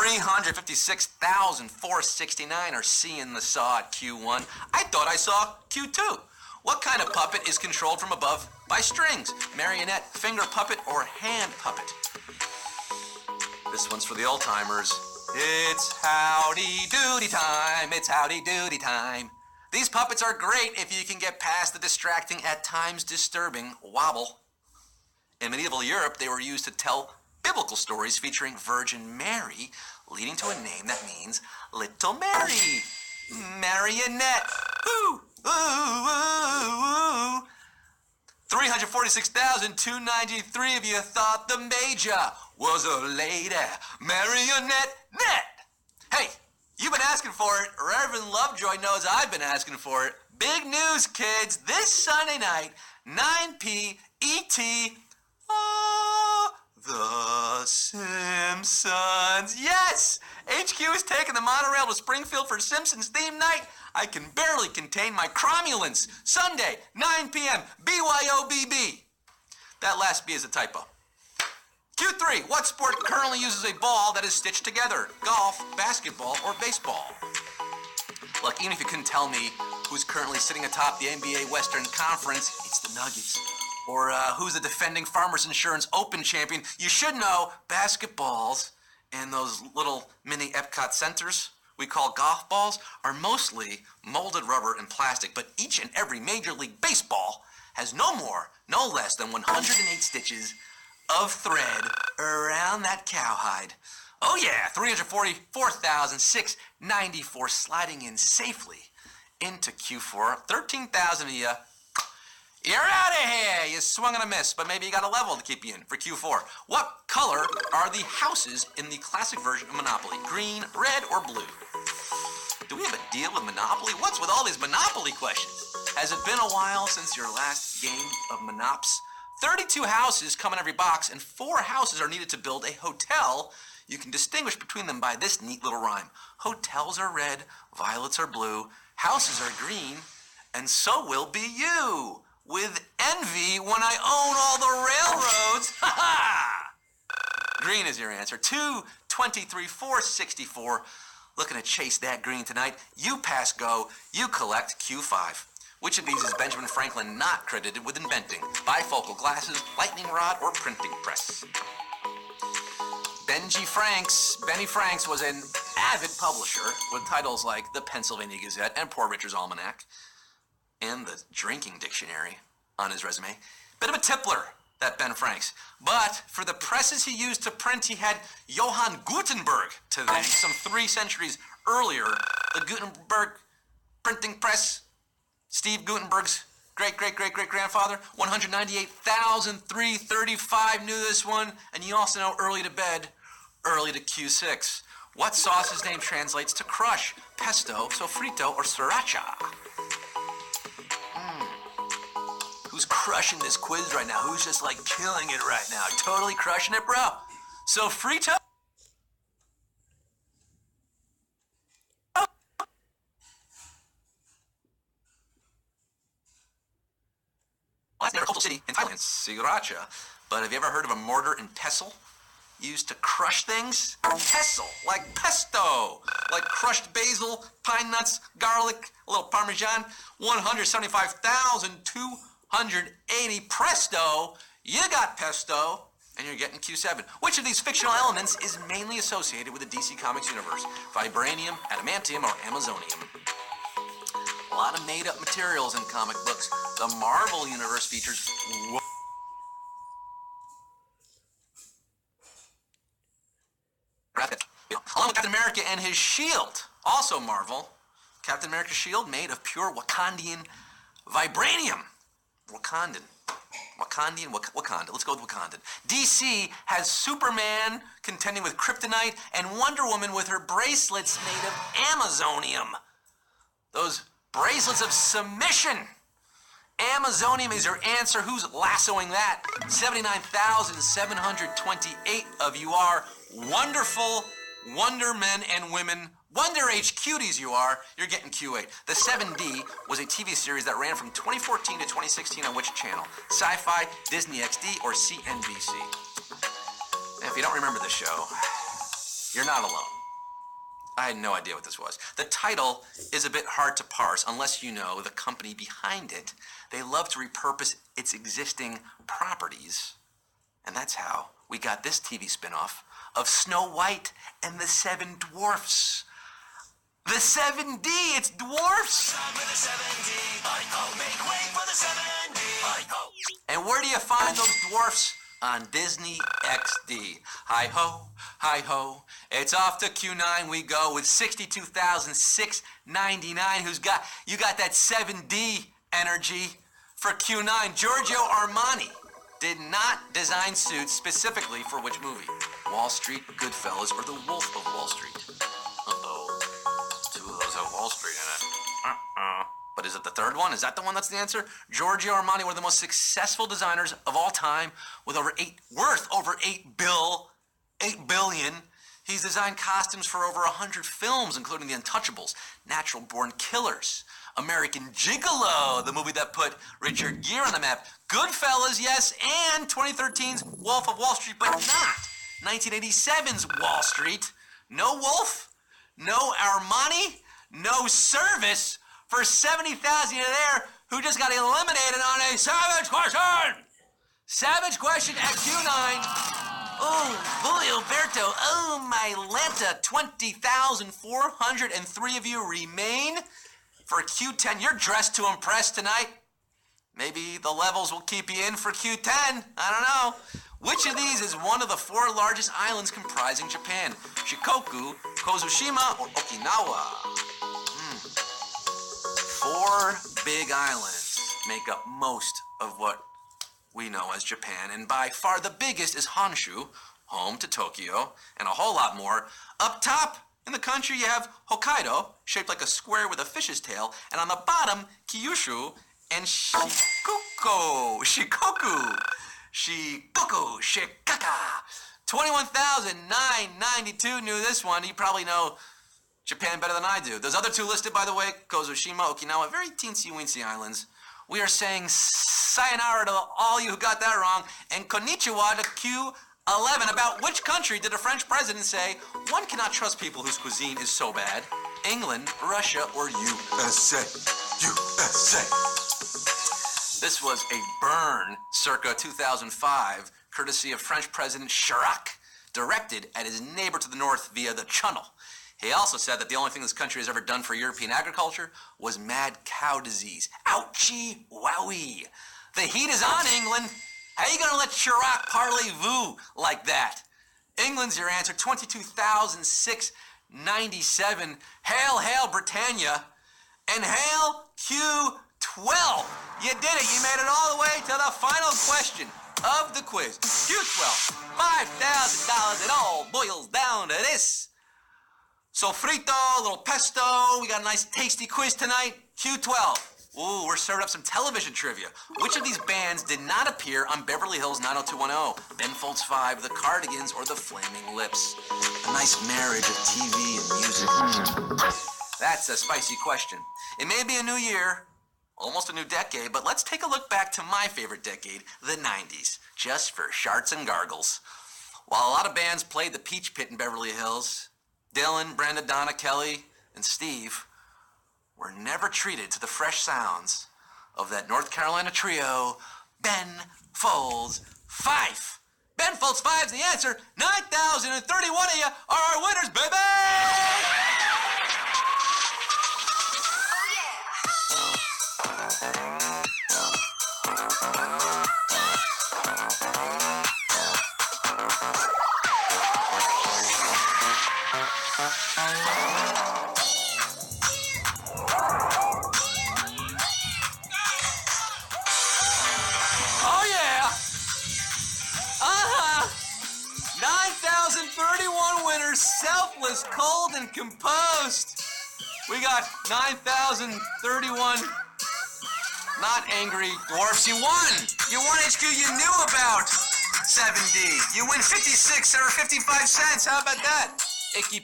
356,469 are seeing the saw at Q1. I thought I saw Q2. What kind of puppet is controlled from above by strings? Marionette, finger puppet, or hand puppet? This one's for the old-timers. It's howdy doody time. It's howdy doody time. These puppets are great if you can get past the distracting, at times disturbing, wobble. In medieval Europe, they were used to tell biblical stories featuring Virgin Mary, leading to a name that means Little Mary. Marionette. Ooh, ooh, ooh, ooh. 346,293 of you thought the Major was a lady. Marionette net. Hey, you've been asking for it. Reverend Lovejoy knows I've been asking for it. Big news, kids. This Sunday night, 9 p. E.T. The Simpsons. Yes! HQ is taking the monorail to Springfield for Simpsons theme night. I can barely contain my cromulence. Sunday, 9 p.m. BYOBB. That last B is a typo. Q3. What sport currently uses a ball that is stitched together? Golf, basketball, or baseball? Look, even if you couldn't tell me who's currently sitting atop the NBA Western Conference, it's the Nuggets. Or who's the defending Farmers Insurance Open champion, you should know basketballs and those little mini Epcot centers we call golf balls are mostly molded rubber and plastic, but each and every Major League Baseball has no more, no less than 108 stitches of thread around that cowhide. Oh yeah, 344,694 sliding in safely into Q4. 13,000 of you, you're out of here. You swung and a miss, but maybe you got a level to keep you in for Q4. What color are the houses in the classic version of Monopoly? Green, red, or blue? Do we have a deal with Monopoly? What's with all these Monopoly questions? Has it been a while since your last game of Monops? 32 houses come in every box, and 4 houses are needed to build a hotel. You can distinguish between them by this neat little rhyme. Hotels are red, violets are blue, houses are green, and so will be you. With envy when I own all the railroads. Ha ha! Green is your answer. 223,464. Looking to chase that green tonight. You pass go. You collect Q5. Which of these is Benjamin Franklin not credited with inventing? Bifocal glasses, lightning rod, or printing press? Benny Franks was an avid publisher with titles like the Pennsylvania Gazette and Poor Richard's Almanac and the Drinking Dictionary on his resume. Bit of a tippler, that Ben Franks. But for the presses he used to print, he had Johann Gutenberg to thank. Some 3 centuries earlier, the Gutenberg printing press, Steve Gutenberg's great-great-great-great-grandfather, 198,335 knew this one. And you also know early to bed, early to Q6. What sauce's name translates to crush? Pesto, sofrito, or sriracha? Who's crushing this quiz right now? Who's just like killing it right now? Totally crushing it, bro. Sofrito? Well, that's near a coastal city in Thailand, sriracha. But have you ever heard of a mortar and pestle used to crush things? Pestle, like pesto, like crushed basil, pine nuts, garlic, a little parmesan. 175,280 presto. You got pesto, and you're getting Q7. Which of these fictional elements is mainly associated with the DC Comics universe? Vibranium, adamantium, or amazonium? A lot of made-up materials in comic books. The Marvel Universe features... Along with Captain America and his shield. Also Marvel. Captain America's shield made of pure Wakandian vibranium. Wakanda. Let's go with Wakandan. DC has Superman contending with kryptonite and Wonder Woman with her bracelets made of amazonium. Those bracelets of submission. Amazonium is your answer. Who's lassoing that? 79,728 of you are wonderful Wonder Men and Women. Wonder Age cuties you are. You're getting Q8. The 7D was a TV series that ran from 2014 to 2016 on which channel? Sci-Fi, Disney XD, or CNBC? If you don't remember the show, you're not alone. I had no idea what this was. The title is a bit hard to parse unless you know the company behind it. They love to repurpose its existing properties. And that's how we got this TV spin-off of Snow White and the Seven Dwarfs. The 7D, it's dwarfs! And where do you find those dwarfs? On Disney XD. Hi ho, it's off to Q9 we go with $62,699. You got that 7D energy for Q9. Giorgio Armani did not design suits specifically for which movie? Wall Street, Goodfellas, or The Wolf of Wall Street? Uh-oh. Two of those have Wall Street in it. But is it the third one? Is that the one that's the answer? Giorgio Armani, one of the most successful designers of all time, with worth over $8 billion. He's designed costumes for over 100 films, including The Untouchables, Natural Born Killers, American Gigolo, the movie that put Richard Gere on the map, Goodfellas, yes, and 2013's Wolf of Wall Street, but not 1987's Wall Street. No Wolf, no Armani, no service for 70,000 there who just got eliminated on a savage question. Savage question at Q9. Oh, boy, Alberto. Oh, my Lanta. 20,403 of you remain for Q10. You're dressed to impress tonight. Maybe the levels will keep you in for Q10. I don't know. Which of these is one of the 4 largest islands comprising Japan? Shikoku, Kozushima, or Okinawa? 4 big islands make up most of what we know as Japan, and by far the biggest is Honshu, home to Tokyo, and a whole lot more. Up top in the country you have Hokkaido, shaped like a square with a fish's tail, and on the bottom, Kyushu and Shikoku, Shikaka. 21,992 knew this one. You probably know Japan better than I do. Those other 2 listed, by the way, Kozushima, Okinawa, very teensy-weensy islands. We are saying sayonara to all you who got that wrong, and konnichiwa to Q11. About which country did a French president say, one cannot trust people whose cuisine is so bad? England, Russia, or USA? USA. This was a burn circa 2005, courtesy of French President Chirac, directed at his neighbor to the north via the Channel. He also said that the only thing this country has ever done for European agriculture was mad cow disease. Ouchie wowie. The heat is on, England. How are you going to let Chirac parlez-vous like that? England's your answer, 22,697. Hail, hail, Britannia. And hail Q12. You did it. You made it all the way to the final question of the quiz. Q12, $5,000. It all boils down to this. Sofrito, a little pesto. We got a nice tasty quiz tonight. Q12. Ooh, we're serving up some television trivia. Which of these bands did not appear on Beverly Hills 90210? Ben Folds 5, The Cardigans, or The Flaming Lips? A nice marriage of TV and music. That's a spicy question. It may be a new year, almost a new decade, but let's take a look back to my favorite decade, the 90s, just for sharts and gargles. While a lot of bands played the Peach Pit in Beverly Hills, Dylan, Brenda, Donna, Kelly, and Steve were never treated to the fresh sounds of that North Carolina trio, Ben Folds 5. Ben Folds 5's the answer. 9,031 of you are our winners, baby! Oh yeah! 9,031 winners, selfless, cold, and composed. We got 9,031 not angry dwarfs. You won! You won, HQ. You knew about 7D. You win 56 or 55 cents. How about that? Icky